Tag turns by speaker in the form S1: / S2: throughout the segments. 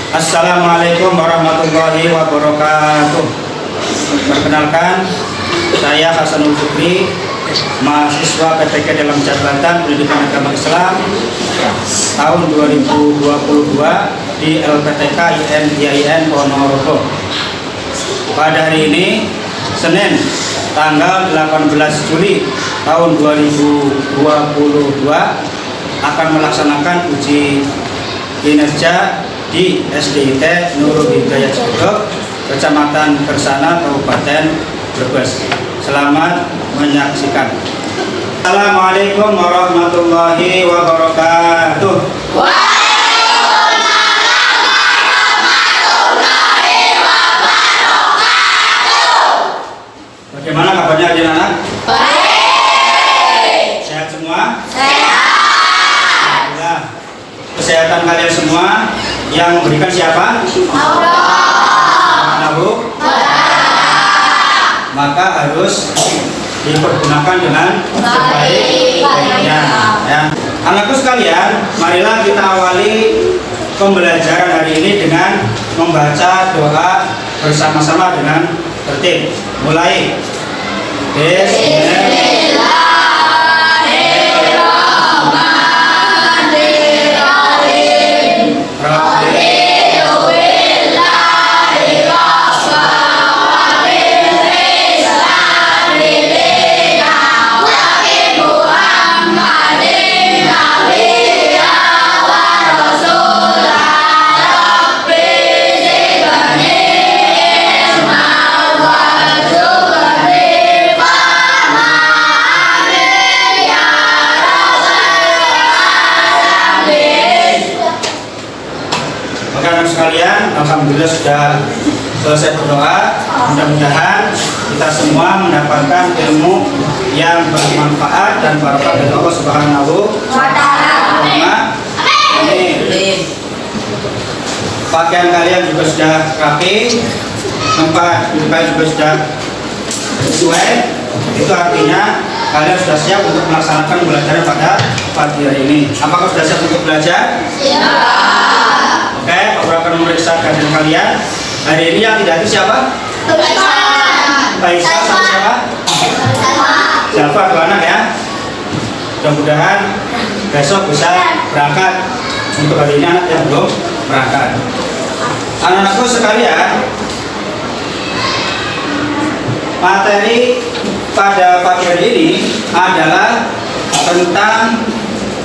S1: Assalamualaikum warahmatullahi wabarakatuh. Perkenalkan, saya Hasanul Fikri, mahasiswa PTK dalam Jabatan Pendidikan Agama Islam tahun 2022 di LPTK IAIN Ponorogo. Pada hari ini, Senin, tanggal 18 Juli tahun 2022 akan melaksanakan uji kinerja di SDIT Nurul Hidayat Jogok, Kecamatan Kersana, Kabupaten Brebes. Selamat menyaksikan. Assalamualaikum warahmatullahi wabarakatuh. Bagaimana kabarnya anak-anak? Baik. Sehat semua? Sehat. Alhamdulillah. Kesehatan kalian semua yang memberikan siapa? Allah. Maka harus dipergunakan dengan sebaik-baiknya. Ya. Anakku sekalian, marilah kita awali pembelajaran hari ini dengan membaca doa bersama-sama dengan tertib. Mulai. Sekalian, alhamdulillah sudah selesai berdoa. Mudah-mudahan kita semua mendapatkan ilmu yang bermanfaat dan barokah dari Allah Subhanahu wa Ta'ala. Amin. Pakaian kalian juga sudah rapi, tempat duduk juga sudah sesuai. Itu artinya kalian sudah siap untuk melaksanakan pembelajaran pada pagi hari ini. Apakah sudah siap untuk belajar? Siap. Oke, Pak akan memeriksa kajian kalian. Hari ini yang tidak hadir siapa? Faisal sama siapa? Zalfa, dua anak ya. Mudah-mudahan besok bisa berangkat. Untuk hari ini anak yang belum berangkat. Anak-anakku sekalian, materi pada pagi hari ini adalah tentang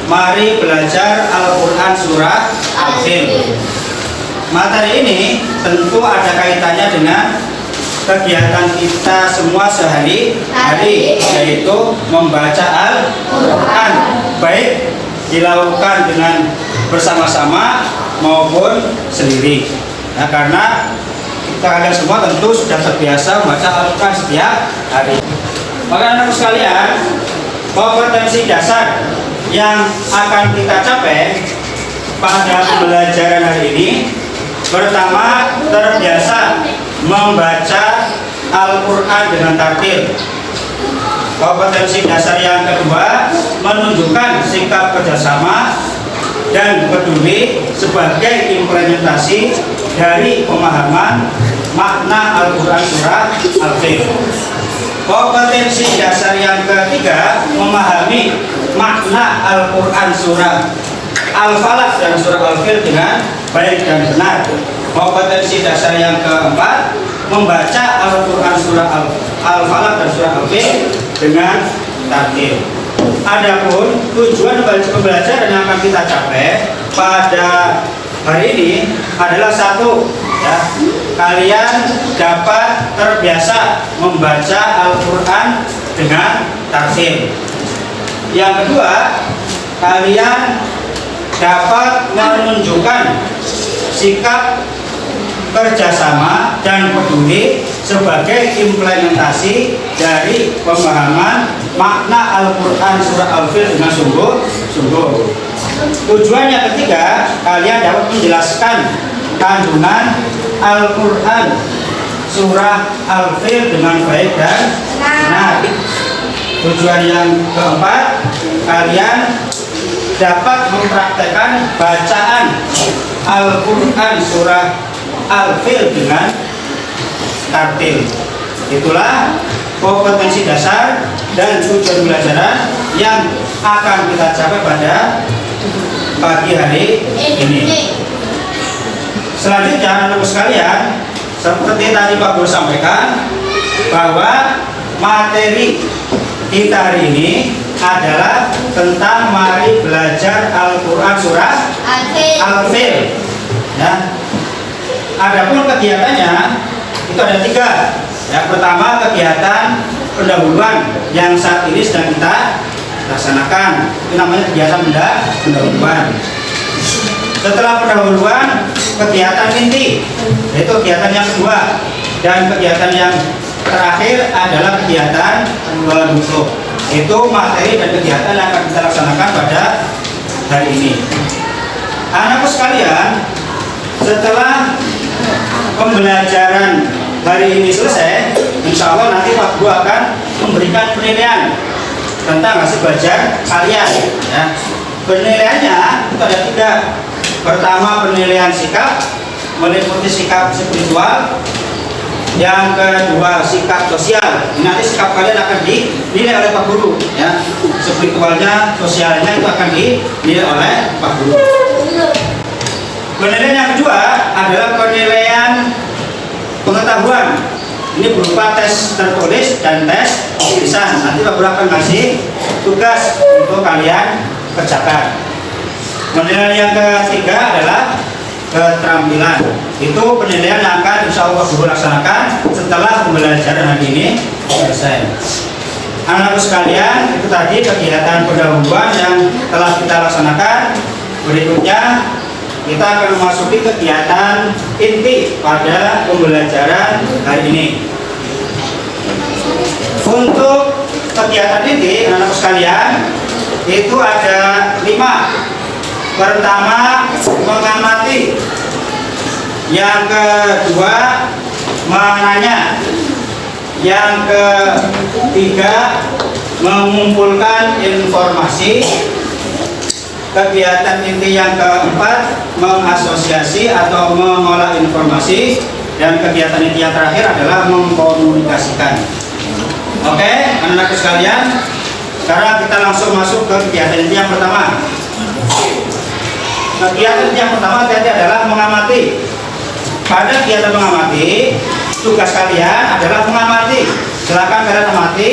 S1: mari belajar Al-Quran Surah Al-Fil. Materi ini tentu ada kaitannya dengan kegiatan kita semua sehari-hari, yaitu membaca Al-Quran, baik dilakukan dengan bersama-sama maupun sendiri. Nah, karena kalian semua tentu sudah terbiasa membaca Al-Quran setiap hari. Maka anak-anak sekalian, kompetensi dasar yang akan kita capai pada pembelajaran hari ini, pertama, terbiasa membaca Al-Quran dengan tartil. Kompetensi dasar yang kedua, menunjukkan sikap kerjasama dan peduli sebagai implementasi dari pemahaman makna Al-Quran Surah Al-Fil. Kompetensi dasar yang ketiga, memahami makna Al-Quran Surah Al-Falaq dan Surah Al-Fil dengan baik dan benar. Kompetensi dasar yang keempat, membaca Al-Quran Surah Al-Falaq dan Surah Al-Fil dengan tartil. Adapun tujuan pembelajaran yang akan kita capai pada hari ini adalah satu, ya, kalian dapat terbiasa membaca Al-Quran dengan tartil. Yang kedua, kalian dapat menunjukkan sikap kerjasama dan peduli sebagai implementasi dari pemahaman makna Al-Quran Surah Al-Fil dengan sungguh-sungguh. Tujuan yang ketiga, kalian dapat menjelaskan kandungan Al-Quran Surah Al-Fil dengan baik dan benar. Tujuan yang keempat, kalian dapat mempraktekkan bacaan Al-Quran surah Al-Fil dengan tartil. Itulah kompetensi dasar dan tujuan pembelajaran yang akan kita capai pada pagi hari ini. Selanjutnya, anak-anak sekalian, seperti tadi Pak Guru sampaikan bahwa materi kita hari ini adalah tentang mari belajar Al-Quran surah Al-Fil. Ya. Adapun kegiatannya itu ada 3. Yang pertama, kegiatan pendahuluan yang saat ini sedang kita laksanakan. Itu namanya kegiatan pendahuluan. Setelah pendahuluan, kegiatan inti, yaitu kegiatan yang kedua. Dan kegiatan yang terakhir adalah kegiatan penutup. Itu materi dan kegiatan yang akan kita laksanakan pada hari ini. Anakku sekalian, setelah pembelajaran hari ini selesai, insya Allah nanti Pak Guru akan memberikan penilaian tentang hasil belajar kalian. Ya. Penilaiannya itu ada 3. Pertama, penilaian sikap, meliputi sikap spiritual. Yang kedua, sikap sosial. Nanti sikap kalian akan dinilai oleh Pak Guru. Ya. Spiritualnya, sosialnya itu akan dinilai oleh Pak Guru. Penilaian yang kedua adalah penilaian pengetahuan. Ini berupa tes tertulis dan tes tulisan. Nanti Pak Guru akan kasih tugas untuk kalian kerjakan. Penilaian yang ketiga adalah keterampilan. Itu penilaian yang akan insya Allah Pak Guru laksanakan setelah pembelajaran hari ini selesai. Anak-anak sekalian, itu tadi kegiatan pendahuluan yang telah kita laksanakan. Berikutnya kita akan memasuki kegiatan inti pada pembelajaran hari ini. Untuk kegiatan inti, anak-anak sekalian, itu ada 5. Pertama, mengamati. Yang kedua, menanya. Yang ketiga, mengumpulkan informasi. Kegiatan inti yang keempat, mengasosiasi atau mengolah informasi. Dan kegiatan inti yang terakhir adalah mengkomunikasikan. Oke, anak-anak sekalian, sekarang kita langsung masuk ke kegiatan inti yang pertama. Kegiatan inti yang pertama tadi adalah mengamati. Pada kegiatan mengamati, tugas kalian adalah mengamati. Silakan kalian amati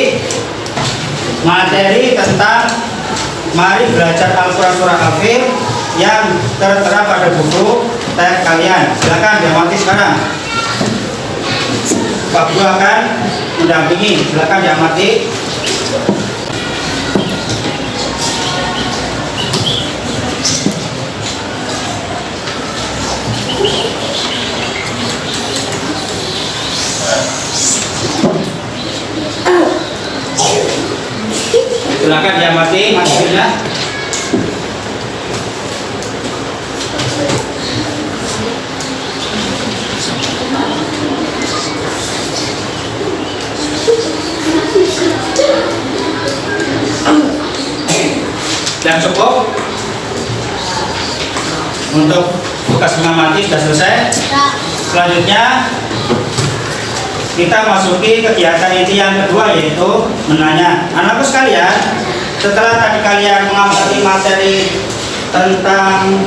S1: materi tentang mari belajar Al-Quran surah Al-Fil yang tertera pada buku teks kalian. Silakan diamati sekarang. Pak Guru akan mendampingi. Silakan diamati. Silakan diamati materinya. Dan cukup untuk tugas mengamati sudah selesai. Selanjutnya kita masuki kegiatan inti yang kedua, yaitu menanya. Anakku sekalian, setelah tadi kalian mengamati materi tentang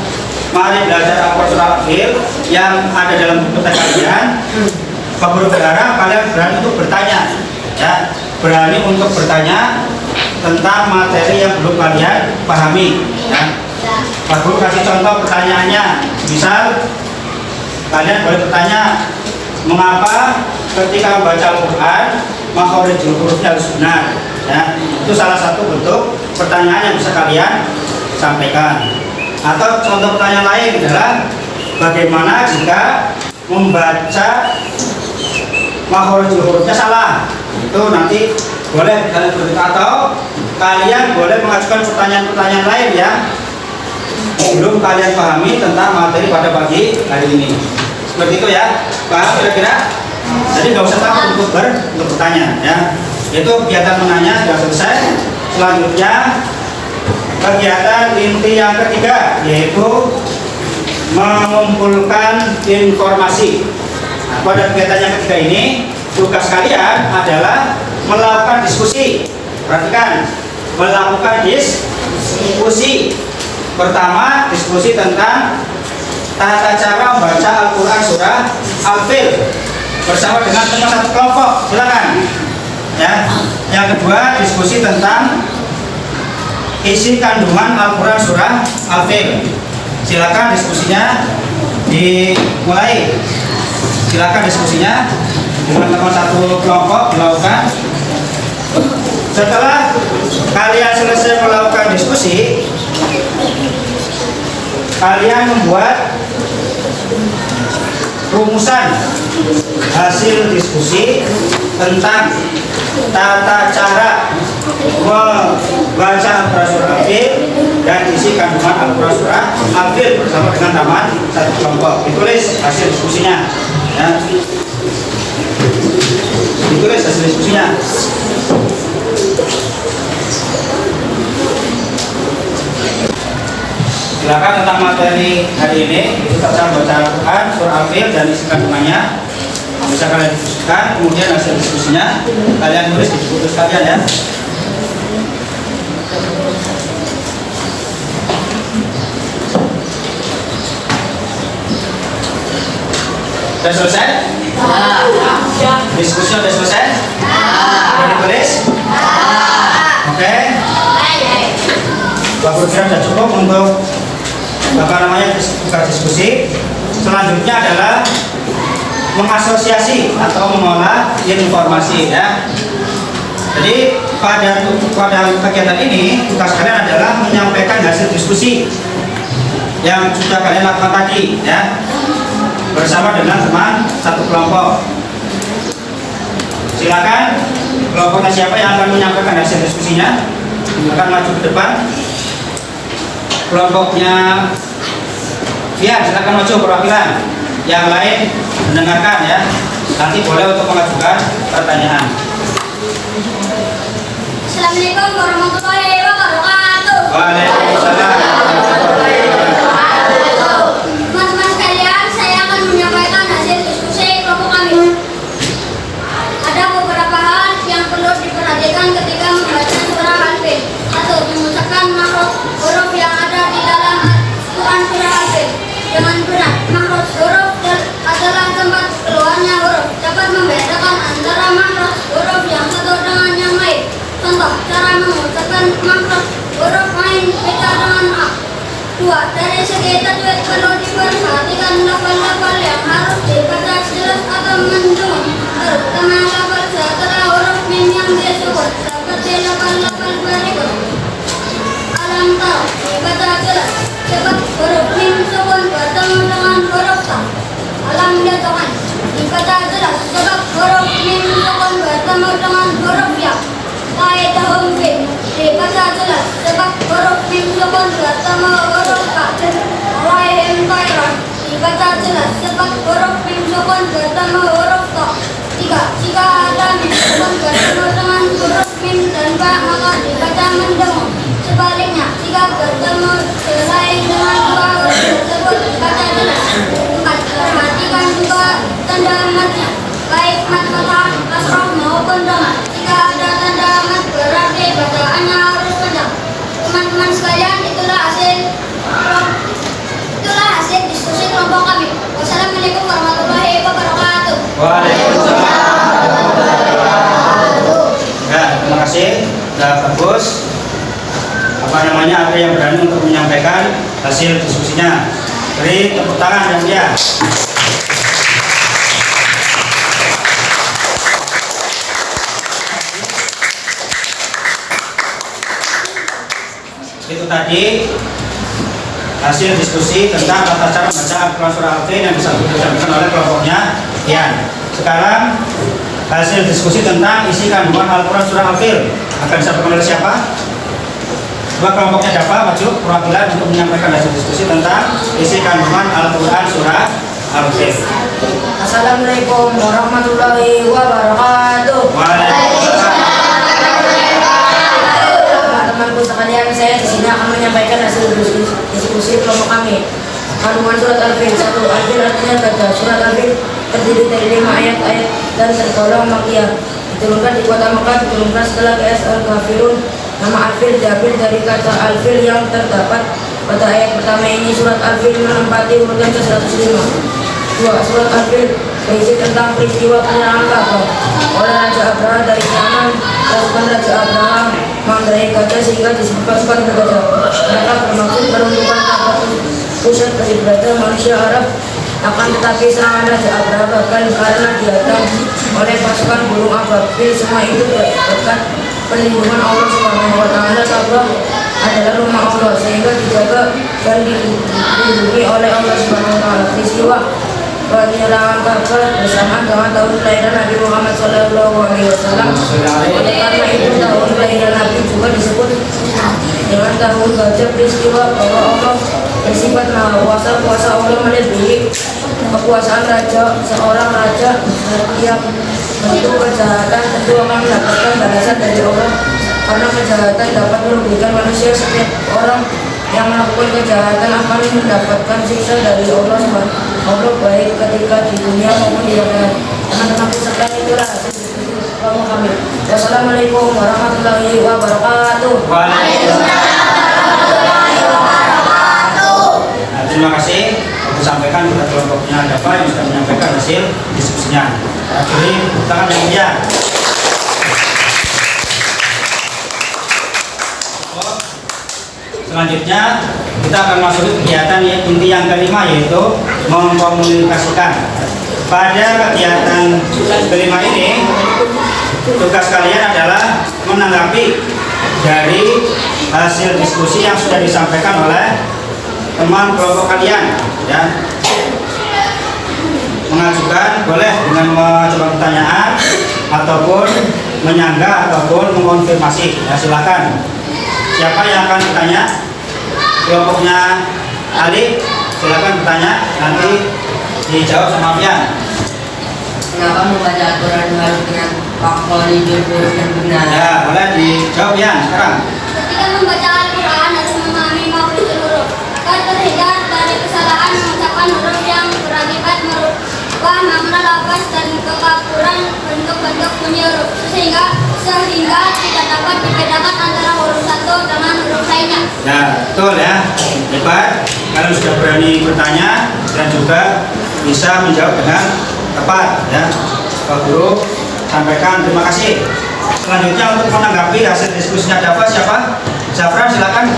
S1: mari belajar Al-Quran surah Al-Fil yang ada dalam buku teks kalian, Pak Guru berharap kalian berani untuk bertanya, ya, berani untuk bertanya tentang materi yang belum kalian pahami. Ya. Pak Guru kasih contoh pertanyaannya. Misal kalian boleh bertanya, mengapa ketika membaca Al-Quran makhorijul hurufnya harus benar? Ya, itu salah satu bentuk pertanyaan yang bisa kalian sampaikan. Atau contoh pertanyaan lain adalah bagaimana jika membaca makhorijul hurufnya salah? Itu nanti boleh kalian bertanya, atau kalian boleh mengajukan pertanyaan-pertanyaan lain ya belum kalian pahami tentang materi pada pagi hari ini. Seperti itu ya, paham kira-kira? Jadi nggak usah takut untuk bertanya ya. Itu kegiatan menanya sudah selesai. Selanjutnya kegiatan inti yang ketiga yaitu mengumpulkan informasi. Nah, pada kegiatan yang ketiga ini tugas kalian adalah melakukan diskusi. Perhatikan, melakukan diskusi. Pertama, diskusi tentang tata cara membaca Al-Quran surah Al-Fil bersama dengan teman satu kelompok. Silakan. Ya. Yang kedua, diskusi tentang isi kandungan Al-Quran surah Al-Fil. Silakan diskusinya dimulai. Silakan diskusinya dengan teman satu kelompok dilakukan. Setelah kalian selesai melakukan diskusi, kalian membuat rumusan hasil diskusi tentang tata cara membaca Al-Quran surah Al-Fil dan isi kandungan Al-Quran surah Al-Fil bersama dengan teman satu kelompok. Ditulis hasil diskusinya. Ya. Ditulis hasil diskusinya. Silakan tentang materi hari ini itu tentang baca Al-Quran surah Al-Fil dan isi kandungannya bisa kalian diskusikan. Kemudian hasil diskusinya kalian tulis di buku kalian ya. Sudah selesai? Diskusi sudah selesai? Sudah ditulis? Oke. Bapak sudah cukup untuk buka diskusi. Selanjutnya adalah mengasosiasi atau mengolah informasi ya. Jadi pada kegiatan ini tugas kalian adalah menyampaikan hasil diskusi yang sudah kalian lakukan tadi ya, bersama dengan teman satu kelompok. Silakan, kelompoknya siapa yang akan menyampaikan hasil diskusinya akan maju ke depan. Kelompoknya ya, silakan maju perwakilan. Yang lain mendengarkan ya. Nanti boleh untuk mengajukan pertanyaan.
S2: Assalamualaikum warahmatullahi wabarakatuh.
S1: Waalaikumsalam.
S2: Teman-teman sekalian, saya akan menyampaikan hasil diskusi kelompok kami. Ada beberapa hal yang perlu diperhatikan ketika membaca surah Al-Fil atau mengucapkan makhraj huruf yang ada di dalam Al-Quran surah Al-Fil dengan benar. Makhraj huruf adalah tempat keluarnya huruf, dapat membedakan antara makhraj huruf yang satu dengan yang lain. Contoh, cara mengucapkan makhraj huruf ain beda dengan a. 2. Dari segi tajwid perlu diperhatikan lafal-lafal yang harus dibaca jelas atau mendengung, terutama lafal setelah huruf mim yang disebut, seperti lafal-lafal berikut. Alam tara dibaca jelas sebab huruf mim sukun bertemu dengan huruf ta. Alam yatokan dibaca jelas sebab huruf mim sukun bertemu dengan huruf ya. Qaidahum bin dibaca jelas sebab huruf mim sukun bertemu huruf ka. Alaihim khairan dibaca jelas sebab huruf mim sukun bertemu huruf ta. 3. Jika ada mim sukun bertemu dengan huruf mim dan ba maka dibaca mendengung. Sebaliknya, jika bertemu selain dengan dua huruf tersebut dibaca jelas. 4. Perhatikan juga tanda matnya, baik mat fathah, kasrah maupun dhamma. Jika ada tanda mat berarti bacaannya harus panjang. Teman-teman sekalian, itulah hasil diskusi kelompok kami. Wassalamualaikum warahmatullahi wabarakatuh.
S1: Waalaikumsalam. Ya, terima kasih. Sudah bagus. Ada yang berani untuk menyampaikan hasil diskusinya. Beri tepuk tangan yang mulia. Itu tadi hasil diskusi tentang tata cara membaca Al-Quran surah Al-Fil yang disampaikan oleh kelompoknya Ian. Sekarang hasil diskusi tentang isi kandungan Al-Quran surah Al-Fil akan disampaikan oleh siapa? Dua kelompoknya siapa? Maju perwakilan untuk menyampaikan hasil diskusi tentang isi kandungan Al-Quran surah Al-Fil.
S3: Assalamualaikum warahmatullahi wabarakatuh.
S1: Waalaikumsalam.
S3: Teman-temanku sekalian, saya di sini akan menyampaikan hasil diskusi kelompok kami. Kandungan surat Al-Fil 1. Al-Fil artinya gajah. Surat Al-Fil terdiri dari 5 ayat-ayat dan tergolong Makkiyah. Diturunkan di kota Mekah, diturunkan setelah QS Al-Ghafirun. Nama Al-Fil diambil dari kata Al-Fil yang terdapat pada ayat pertama ini. Surat Al-Fil menempati urutan ke-105. 2. Surat Al-Fil berisi tentang peristiwa penyerangan Ka'bah oleh Raja Abraha dari Yaman. Pasukan Raja Abraha mengendarai gajah sehingga disebut pasukan bergajah. Mereka bermaksud meruntuhkan Ka'bah, pusat beribadah manusia Arab. Akan tetapi serangan Raja Abraha gagal karena dihadang oleh pasukan burung ababil. Semua itu berkat perlindungan Allah Subhanahu wa Ta'ala. Ka'bah adalah rumah Allah sehingga dijaga dan dilindungi oleh Allah Subhanahu wa Ta'ala. Peristiwa penyerangan Ka'bah bersamaan dengan tahun kelahiran Nabi Muhammad SAW. Oleh karena itu tahun kelahiran Nabi juga disebut dengan tahun gajah. Peristiwa bahwa Allah bersifat maha kuasa. Kuasa Allah melebihi kekuasaan raja. Seorang raja yang bentuk kejahatan tentu akan mendapatkan balasan dari Allah, karena kejahatan dapat merugikan manusia. Setiap orang yang melakukan kejahatan akan mendapatkan siksa dari Allah Allah, baik ketika di dunia maupun di akhirat. Teman-teman sekalian, itulah hasil diskusi kelompok kami. Wassalamualaikum warahmatullahi wabarakatuh.
S1: Waalaikumsalam warahmatullahi wabarakatuh. Nah, terima kasih. Aku sampaikan kepada kelompoknya ada apa yang sudah menyampaikan hasil diskusinya. Akhiri tangan yang mulia. Selanjutnya kita akan masuk kegiatan inti yang kelima, yaitu mengkomunikasikan. Pada kegiatan kelima ini, tugas kalian adalah menanggapi dari hasil diskusi yang sudah disampaikan oleh teman kelompok kalian, ya. Mengajukan boleh dengan mencoba pertanyaan ataupun menyanggah ataupun mengonfirmasi. Ya, silakan. Siapa yang akan bertanya? Kelompoknya Ali, silakan bertanya, nanti dijawab sama Fian.
S4: Kenapa membaca Al-Quran harus dengan fakholidul huruf yang benar?
S1: Ya, boleh dijawab Fian sekarang.
S2: Ketika membaca Al-Quran harus memahami makhrajul huruf agar terhindar dari kesalahan mengucapkan huruf yang berakibat merubah makna lafaz dan kekafuran bentuk-bentuk bunyi huruf, sehingga tidak dapat dibedakan antara huruf satu dengan huruf lainnya.
S1: Ya, betul ya. Hebat. Kalian sudah berani bertanya dan juga bisa menjawab dengan tepat, ya. Pak Guru sampaikan terima kasih. Selanjutnya untuk menanggapi hasil diskusinya dapat siapa? Zafran, silakan.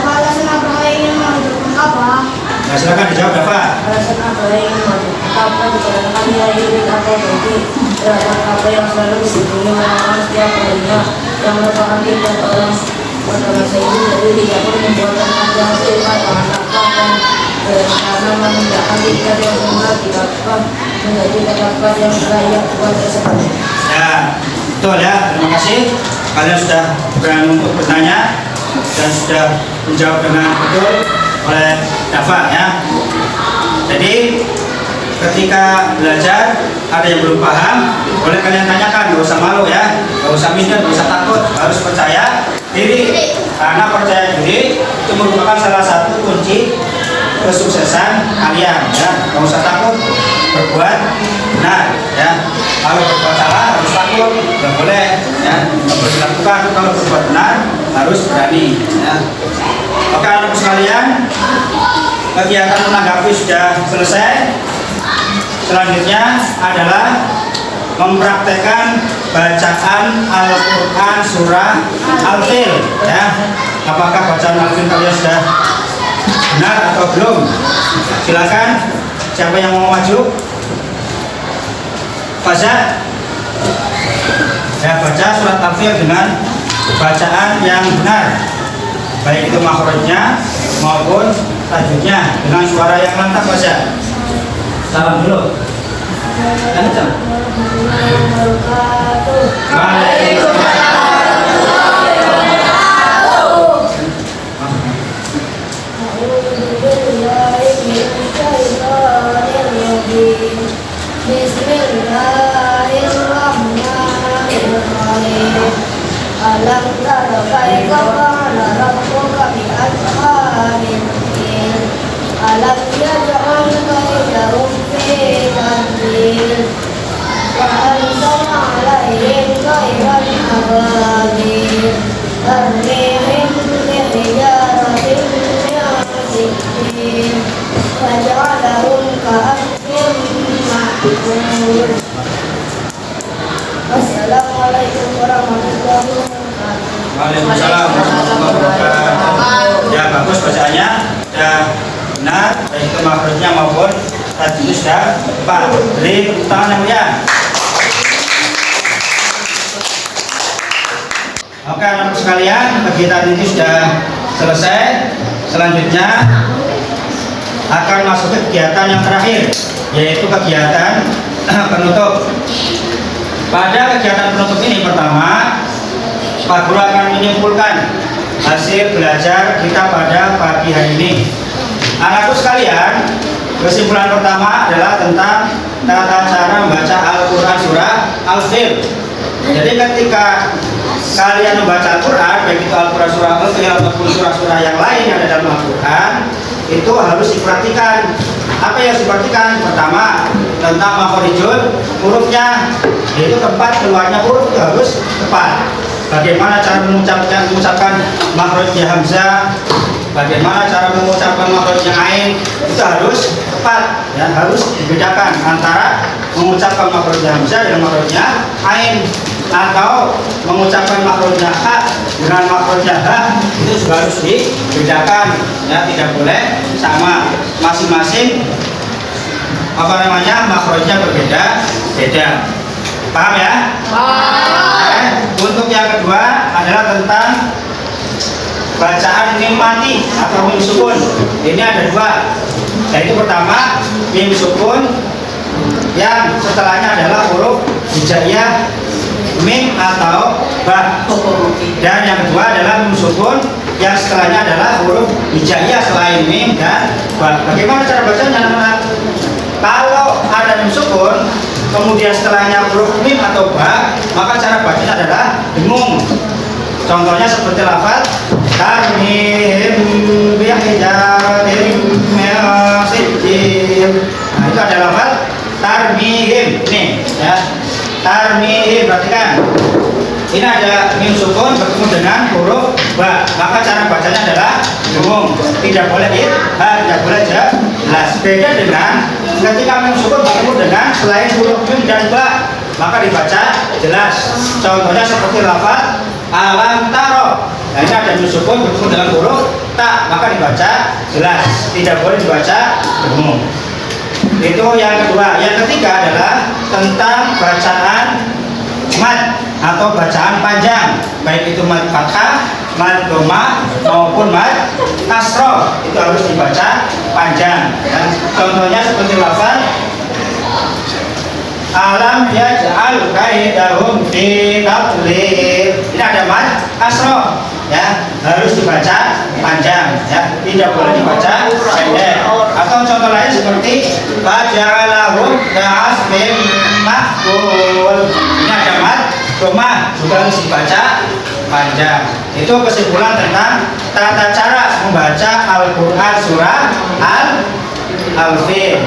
S2: Apa alasan Abraha ingin menghidupkan Ka'bah?
S1: Ya, silakan dijawab dapat.
S3: Alasan Abraha ingin menghidupkan Ka'bah dikarenakan dia ingin atau bagi terhadap Ka'bah yang selalu dikunjungi orang setiap harinya, yang merupakan kiblat orang pada masa itu. Jadi tidak perlu membuatkan panjang sifat dengan Ka'bah dan karena memindahkan kiblat yang semula di Ka'bah menjadi tempat yang layak buat tersebut.
S1: Ya, betul ya. Terima kasih. Kalian sudah berani untuk bertanya dan sudah menjawab dengan betul oleh Dafa, ya. Jadi ketika belajar ada yang belum paham, boleh kalian tanyakan, gak usah malu ya, gak usah minder, gak usah takut, harus percaya diri. Karena percaya diri itu merupakan salah satu kunci kesuksesan kalian, ya. Gak usah takut berbuat benar, ya. Kalau berbuat salah harus takut, nggak boleh, ya. Nggak boleh dilakukan. Kalau berbuat benar harus berani, ya. Oke, anak sekalian, kegiatan menanggapi sudah selesai. Selanjutnya adalah mempraktekkan bacaan Al-Quran surah Al-Fil, ya. Apakah bacaan Al-Fil kalian sudah benar atau belum? Silakan, siapa yang mau maju? Baca, ya, baca surat Al-Fil dengan bacaan yang benar, baik itu makhrajnya maupun tajwidnya, dengan suara yang lantang. Baca. Salam dulu. Kencang.
S2: Bismillahirrahmanirrahim. Alam tara kaifa fa'ala rabbuka
S3: Wassalamualaikum warahmatullahi wabarakatuh.
S1: Waalaikumsalam warahmatullahi wabarakatuh. Ya bagus bacaannya, sudah benar, baik itu makhrajnya maupun tajwid sudah tepat. Beri tepuk tangan yang mulia. Oke anak-anak sekalian, kegiatan ini sudah selesai. Selanjutnya akan masuk ke kegiatan yang terakhir, yaitu kegiatan penutup. Pada kegiatan penutup ini pertama, Pak Guru akan menyimpulkan hasil belajar kita pada pagi hari ini. Anakku sekalian, kesimpulan pertama adalah tentang tata cara membaca Al-Quran surah Al-Fil. Jadi ketika kalian membaca Al-Quran, baik itu Al-Quran surah Al-Fil ataupun surah-surah yang lain yang ada dalam Al-Quran, itu harus diperhatikan. Apa yang harus diperhatikan? Pertama, tentang makhorijul hurufnya, yaitu tempat keluarnya huruf itu harus tepat. Bagaimana cara mengucapkan makhrajnya hamzah, bagaimana cara mengucapkan makhrajnya ain, itu harus tepat, ya, harus dibedakan antara mengucapkan makhrajnya hamzah dengan makhrajnya ain, atau mengucapkan makhrajnya ha dengan makhrajnya ha, itu juga harus dibedakan, ya, tidak boleh sama, masing-masing makhrajnya berbeda-beda. Paham ya? Untuk yang kedua adalah tentang bacaan mim mati atau mim sukun. Ini ada dua, yaitu pertama mim sukun yang setelahnya adalah huruf hijaiyah mim atau ba, dan yang kedua adalah mim sukun yang setelahnya adalah huruf hijaiyah selain mim dan ba. Bagaimana cara bacanya anak-anak? Kalau ada mim sukun kemudian setelahnya huruf mim atau ba, maka cara bacanya adalah dengung. Contohnya seperti lafaz tarmihim bihijaratin min sijil. Nah, itu ada lafaz tarmihim nih, ya. Tarmihim, perhatikan. Ini ada mim sukun bertemu dengan huruf ba, maka cara bacanya adalah dengung. Tidak boleh tidak boleh jelas. Beda dengan ketika mim sukun bertemu dengan selain huruf mim dan ba, maka dibaca jelas. Contohnya seperti lafaz alam taro. Nah, ini ada mim sukun bertemu dengan huruf ta, maka dibaca jelas. Tidak boleh dibaca dengung. Itu yang kedua. Yang ketiga adalah tentang bacaan mad atau bacaan panjang, baik itu mad fathah, mad dhamma maupun mad kasroh, itu harus dibaca panjang. Dan contohnya seperti lafaz alam yaj'al kaidahum fi tadlil. Ini ada mad kasroh, ya, harus dibaca panjang, ya, tidak boleh dibaca pendek. Atau contoh lain seperti faja'alahum ka'asfin ma'kul. Ini ada mad dhamma, juga harus dibaca panjang. Itu kesimpulan tentang tata cara membaca Al-Quran surah Al-Fil.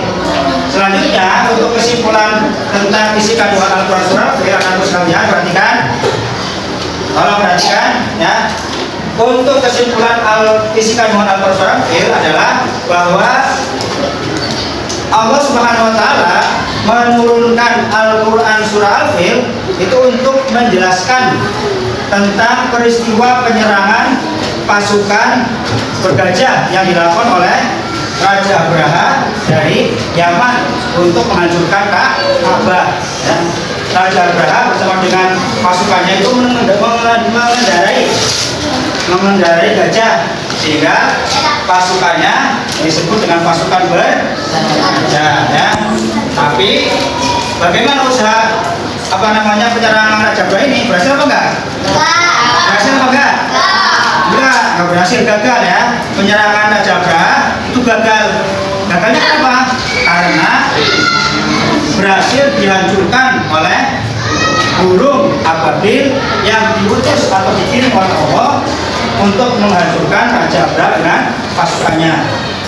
S1: Selanjutnya untuk kesimpulan tentang isi kandungan Al-Quran surah Al-Fil, anak-anak sekalian perhatikan. Tolong perhatikan, ya. Untuk kesimpulan isi kandungan Al-Quran surah Al-Fil adalah bahwa Allah Subhanahu wa taala menurunkan Al-Quran surah Al-Fil itu untuk menjelaskan tentang peristiwa penyerangan pasukan bergajah yang dilakukan oleh Raja Abraha dari Yaman untuk menghancurkan Ka'bah. Ya. Raja Abraha bersama dengan pasukannya itu mengendarai gajah, sehingga pasukannya disebut dengan pasukan bergajah, ya. Tapi bagaimana usaha penyerangan Raja Abraha ini, berhasil apa enggak? Berhasil apa enggak? Enggak berhasil, gagal, ya. Penyerangan Raja Abraha itu gagal. Gagalnya apa? Karena berhasil dihancurkan oleh burung ababil yang diutus atau dikirim oleh Allah untuk menghancurkan Raja Abraha dengan pasukannya.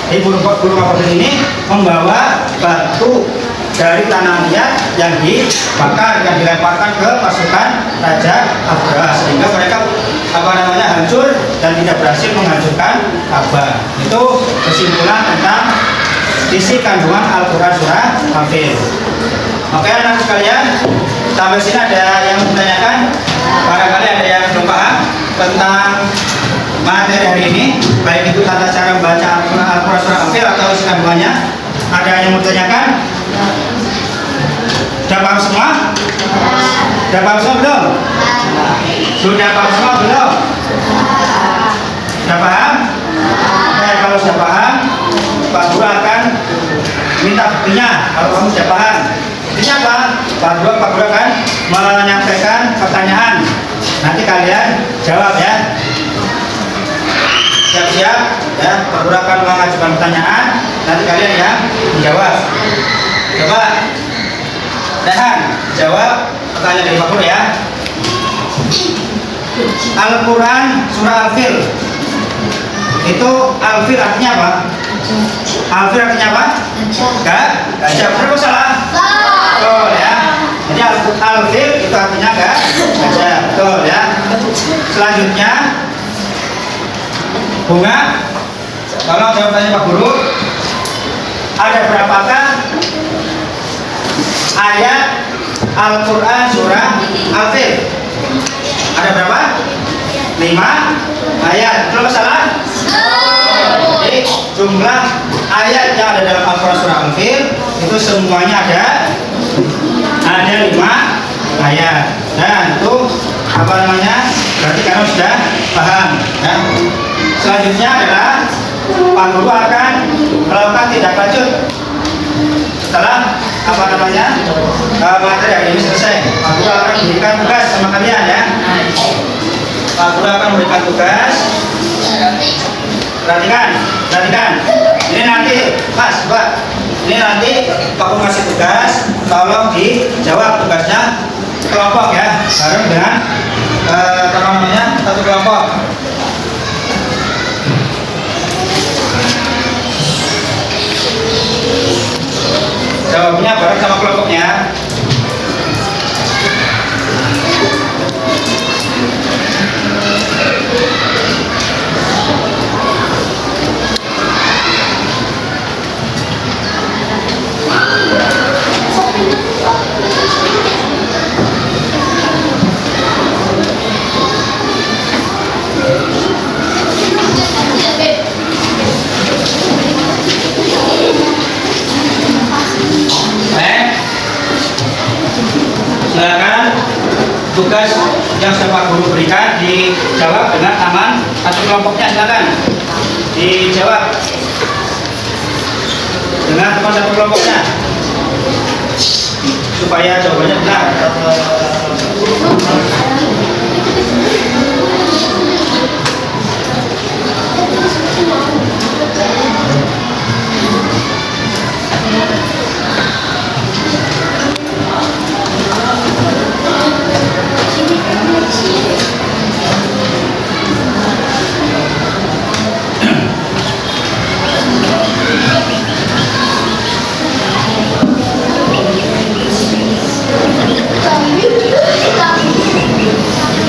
S1: Jadi burung ababil ini membawa batu dari tanah liat yang dibakar, yang dilemparkan ke pasukan Raja Abraha, sehingga mereka hancur dan tidak berhasil menghancurkan Ka'bah. Itu kesimpulan tentang isi kandungan Al-Quran surah Al-Fil. Oke anak sekalian, sampai sini ada yang menanyakan? Barangkali ada yang belum paham tentang materi hari ini, baik itu tata cara membaca Al-Quran surah Al-Fil atau isi kandungannya. Ada yang mau ditanyakan? Sudah paham semua? Sudah paham semua belum? Sudah paham semua belum? Sudah paham? Kalau sudah paham, Pak Guru akan minta buktinya. Kalau kamu sudah paham, buktinya apa? Pak Guru akan menyampaikan pertanyaan. Nanti kalian jawab ya. Siap-siap ya. Pak Guru akan mengajukan pertanyaan. Nanti kalian yang menjawab. Coba Rehan jawab pertanyaan dari Pak Guru ya. Al-Quran surah Al-Fil. Itu Al-Fil artinya apa? Al-Fil artinya apa? Gajah. Benar atau salah? Betul ya. Jadi Al-Fil itu artinya gajah. Betul ya. Selanjutnya Bunga, tolong jawab tanya Pak Guru. Ada berapakah ayat Al-Quran surah Al-Fil? Ada berapa? 5 ayat. Betul atau salah? Jadi jumlah ayat yang ada dalam Al-Quran surah Al-Fil itu semuanya ada 5 ayat. Dan itu apa namanya? Berarti kamu sudah paham ya. Selanjutnya adalah Pak Guru akan melakukan tindak lanjut setelah apa namanya materi hari ini selesai. Pak Guru akan memberikan tugas sama kalian ya. Pak Guru akan memberikan tugas. Perhatikan. Ini nanti, Mas, Mbak. Ini nanti Pak Guru kasih tugas, tolong dijawab tugasnya kelompok ya, bareng dengan satu kelompok. Jawabnya bareng sama kelompoknya. Silakan tugas yang sudah Pak Guru berikan dijawab dengan aman satu kelompoknya. Silakan dijawab dengan teman satu kelompoknya supaya jawabannya benar.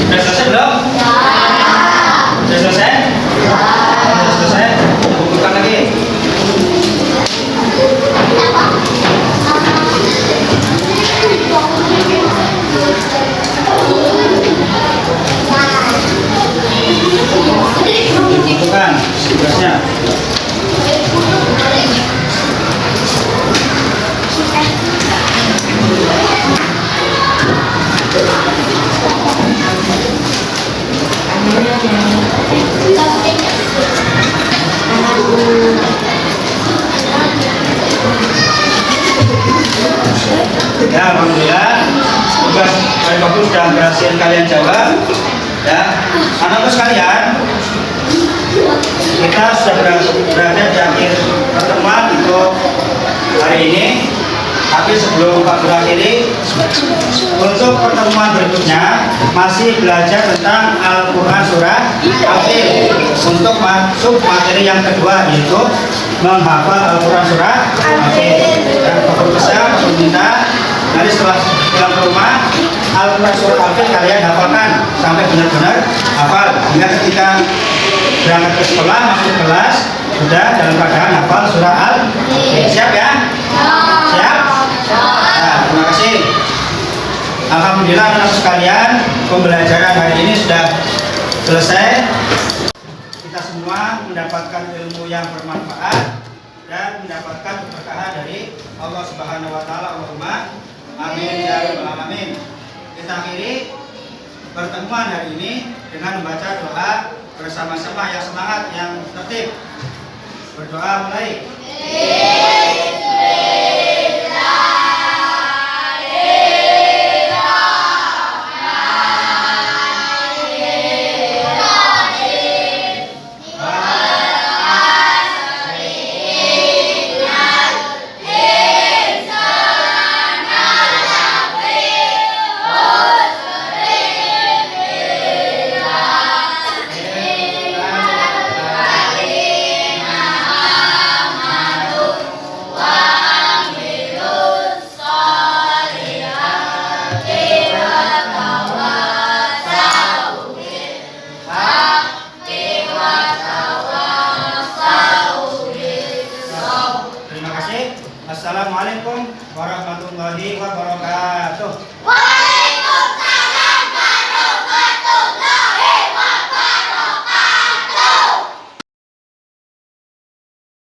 S1: Sudah selesai belum? Sudah selesai? Sudah selesai? Bukan lagi. Bukan tugasnya. Ya, alhamdulillah tugas dari Pak Guru sudah berhasil kalian jawab ya. Anak-anak sekalian, kita sudah berada di akhir pertemuan untuk hari ini. Tapi sebelum Pak Guru akhiri, untuk pertemuan berikutnya masih belajar tentang Al-Quran surah Al-Fil. Untuk masuk materi yang kedua yaitu menghafal Al-Quran surah Al-Fil. Dan Pak Guru pesan, Pak Guru minta nanti setelah pulang ke rumah Al-Quran surah Al-Fil kalian hafalkan sampai benar-benar hafal, hingga ketika berangkat ke sekolah masuk kelas Sudah dalam keadaan hafal surah Al-Fil. Siap ya? Siap? Nah, terima kasih. Alhamdulillah anak sekalian, pembelajaran hari ini sudah selesai. Kita semua mendapatkan ilmu yang bermanfaat dan mendapatkan keberkahan dari Allah Subhanahu wa taala. Allahumma amin ya rabbal alamin. Kita akhiri pertemuan hari ini dengan membaca doa bersama-sama yang semangat, yang tertib. Berdoa mulai. Assalamualaikum warahmatullahi wabarakatuh.